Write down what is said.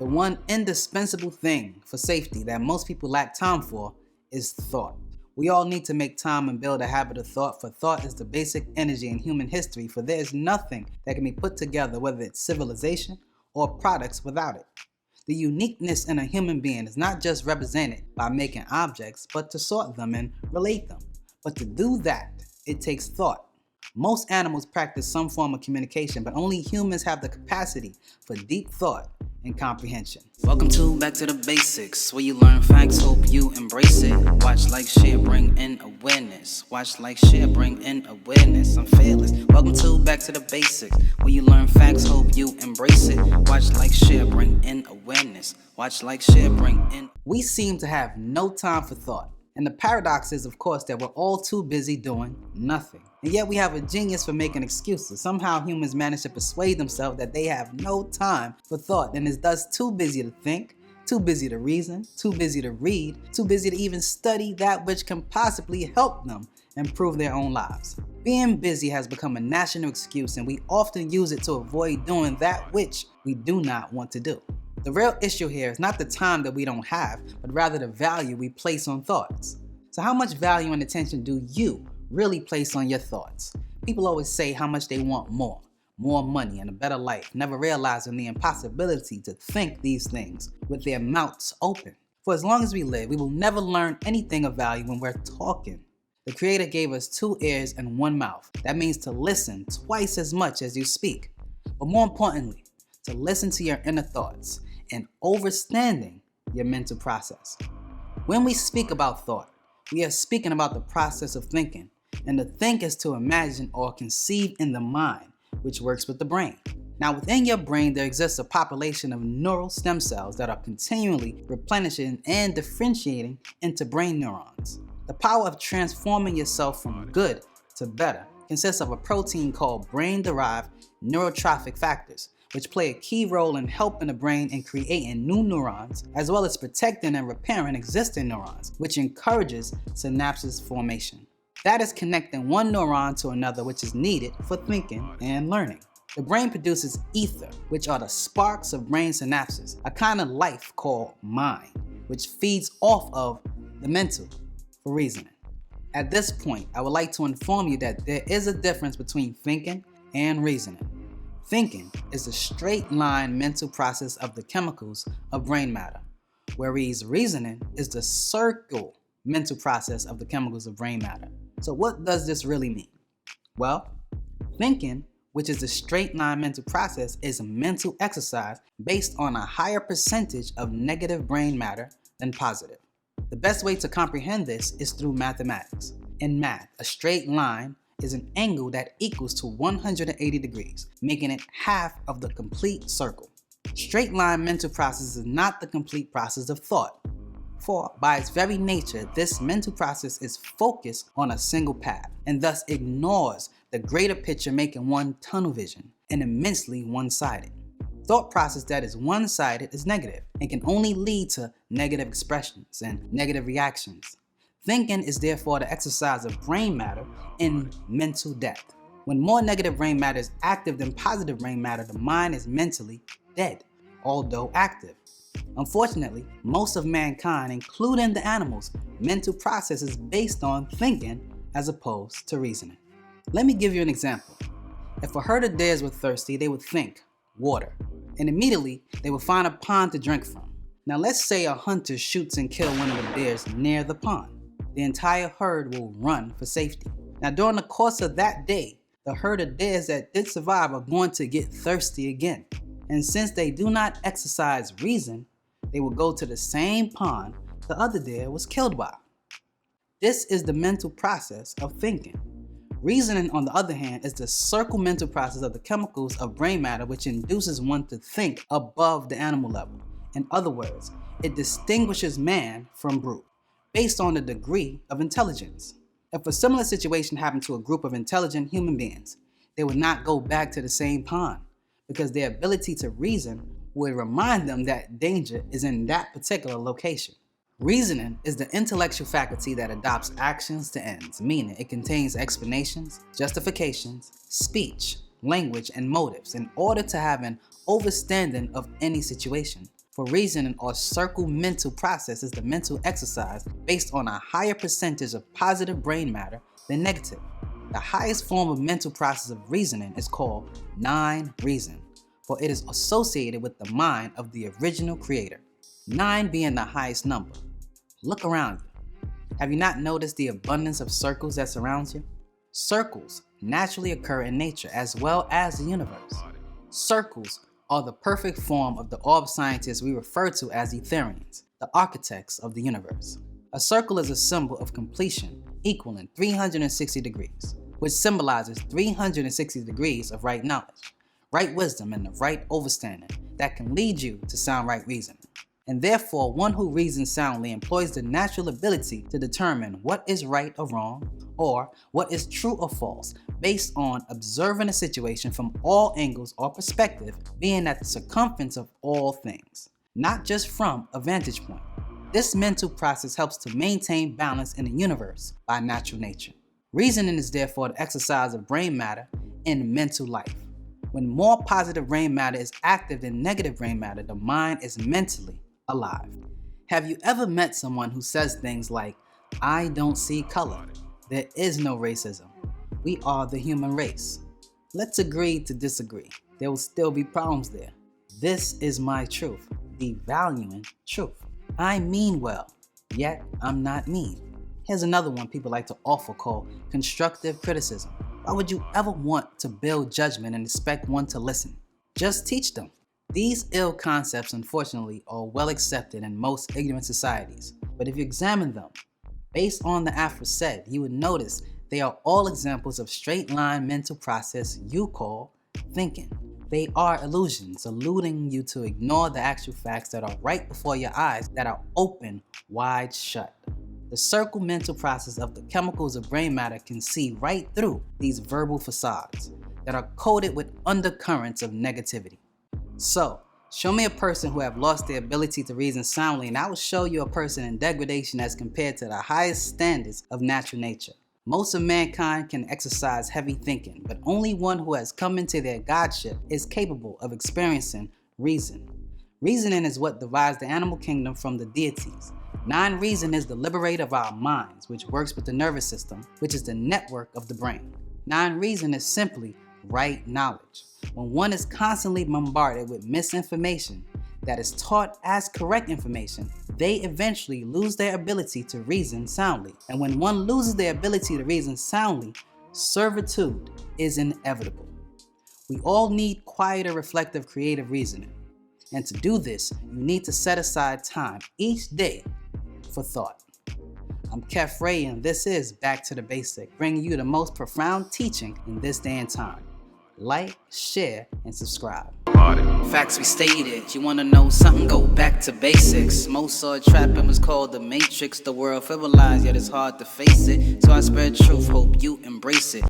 The one indispensable thing for safety that most people lack time for is thought. We all need to make time and build a habit of thought, for thought is the basic energy in human history, for there is nothing that can be put together, whether it's civilization or products, without it. The uniqueness in a human being is not just represented by making objects, but to sort them and relate them. But to do that, it takes thought. Most animals practice some form of communication, but only humans have the capacity for deep thought and comprehension. Welcome to Back to the Basics, where you learn facts, hope you embrace it. Watch, like, share, bring in awareness. Watch, like, share, bring in awareness. I'm fearless. Welcome to Back to the Basics, where you learn facts, hope you embrace it. Watch, like, share, bring in awareness. Watch, like, share, bring in. We seem to have no time for thought. And the paradox is, of course, that we're all too busy doing nothing. And yet we have a genius for making excuses. Somehow humans manage to persuade themselves that they have no time for thought and is thus too busy to think, too busy to reason, too busy to read, too busy to even study that which can possibly help them improve their own lives. Being busy has become a national excuse, and we often use it to avoid doing that which we do not want to do. The real issue here is not the time that we don't have, but rather the value we place on thoughts. So how much value and attention do you really place on your thoughts? People always say how much they want more money and a better life, never realizing the impossibility to think these things with their mouths open. For as long as we live, we will never learn anything of value when we're talking. The Creator gave us 2 ears and 1 mouth. That means to listen twice as much as you speak. But more importantly, to listen to your inner thoughts and understanding your mental process. When we speak about thought, we are speaking about the process of thinking, and to think is to imagine or conceive in the mind, which works with the brain. Now, within your brain, there exists a population of neural stem cells that are continually replenishing and differentiating into brain neurons. The power of transforming yourself from good to better consists of a protein called brain-derived neurotrophic factors, which play a key role in helping the brain in creating new neurons, as well as protecting and repairing existing neurons, which encourages synapses formation. That is connecting one neuron to another, which is needed for thinking and learning. The brain produces ether, which are the sparks of brain synapses, a kind of life called mind, which feeds off of the mental for reasoning. At this point, I would like to inform you that there is a difference between thinking and reasoning. Thinking is the straight line mental process of the chemicals of brain matter, whereas reasoning is the circle mental process of the chemicals of brain matter. So what does this really mean? Well, thinking, which is the straight line mental process, is a mental exercise based on a higher percentage of negative brain matter than positive. The best way to comprehend this is through mathematics. In math, a straight line is an angle that equals to 180 degrees, making it half of the complete circle. Straight line mental process is not the complete process of thought, for by its very nature, this mental process is focused on a single path and thus ignores the greater picture, making one tunnel vision and immensely one-sided. Thought process that is one-sided is negative and can only lead to negative expressions and negative reactions. Thinking is therefore the exercise of brain matter in mental depth. When more negative brain matter is active than positive brain matter, the mind is mentally dead, although active. Unfortunately, most of mankind, including the animals, mental process is based on thinking as opposed to reasoning. Let me give you an example. If a herd of deers were thirsty, they would think water, and immediately they would find a pond to drink from. Now let's say a hunter shoots and kills one of the deers near the pond. The entire herd will run for safety. Now during the course of that day, the herd of deers that did survive are going to get thirsty again. And since they do not exercise reason, they will go to the same pond the other deer was killed by. This is the mental process of thinking. Reasoning, on the other hand, is the circle mental process of the chemicals of brain matter, which induces one to think above the animal level. In other words, it distinguishes man from brute based on the degree of intelligence. If a similar situation happened to a group of intelligent human beings, they would not go back to the same pond because their ability to reason would remind them that danger is in that particular location. Reasoning is the intellectual faculty that adopts actions to ends, meaning it contains explanations, justifications, speech, language, and motives in order to have an understanding of any situation. For reasoning or circle mental process is the mental exercise based on a higher percentage of positive brain matter than negative. The highest form of mental process of reasoning is called non-reason, for it is associated with the mind of the original creator, 9 being the highest number. Look around you. Have you not noticed the abundance of circles that surrounds you? Circles naturally occur in nature as well as the universe. Circles are the perfect form of the orb scientists we refer to as Etherians, the architects of the universe. A circle is a symbol of completion equaling 360 degrees, which symbolizes 360 degrees of right knowledge, right wisdom, and the right understanding that can lead you to sound right reasoning. And therefore, one who reasons soundly employs the natural ability to determine what is right or wrong, or what is true or false, based on observing a situation from all angles or perspective, being at the circumference of all things, not just from a vantage point. This mental process helps to maintain balance in the universe by natural nature. Reasoning is therefore the exercise of brain matter in mental life. When more positive brain matter is active than negative brain matter, the mind is mentally alive. Have you ever met someone who says things like, "I don't see color. There is no racism. We are the human race"? Let's agree to disagree. There will still be problems there. This is my truth, devaluing truth. I mean well, yet I'm not mean. Here's another one people like to offer called constructive criticism. Why would you ever want to build judgment and expect one to listen? Just teach them. These ill concepts, unfortunately, are well accepted in most ignorant societies. But if you examine them, based on the aforesaid, you would notice they are all examples of straight-line mental process you call thinking. They are illusions, eluding you to ignore the actual facts that are right before your eyes that are open wide shut. The circle mental process of the chemicals of brain matter can see right through these verbal facades that are coated with undercurrents of negativity. So, show me a person who have lost their ability to reason soundly, and I will show you a person in degradation as compared to the highest standards of natural nature. Most of mankind can exercise heavy thinking, but only one who has come into their godship is capable of experiencing reason. Reasoning is what divides the animal kingdom from the deities. Non-reason is the liberator of our minds, which works with the nervous system, which is the network of the brain. Non-reason is simply right knowledge. When one is constantly bombarded with misinformation that is taught as correct information, they eventually lose their ability to reason soundly. And when one loses their ability to reason soundly, servitude is inevitable. We all need quieter, reflective, creative reasoning. And to do this, you need to set aside time each day for thought. I'm Kef Ray, and this is Back to the Basic, bringing you the most profound teaching in this day and time. Like, share, and subscribe. Facts we stated. You wanna know something? Go back to basics. Most saw trapping was called the Matrix. The world fibrilized, yet it's hard to face it. So I spread truth, hope you embrace it.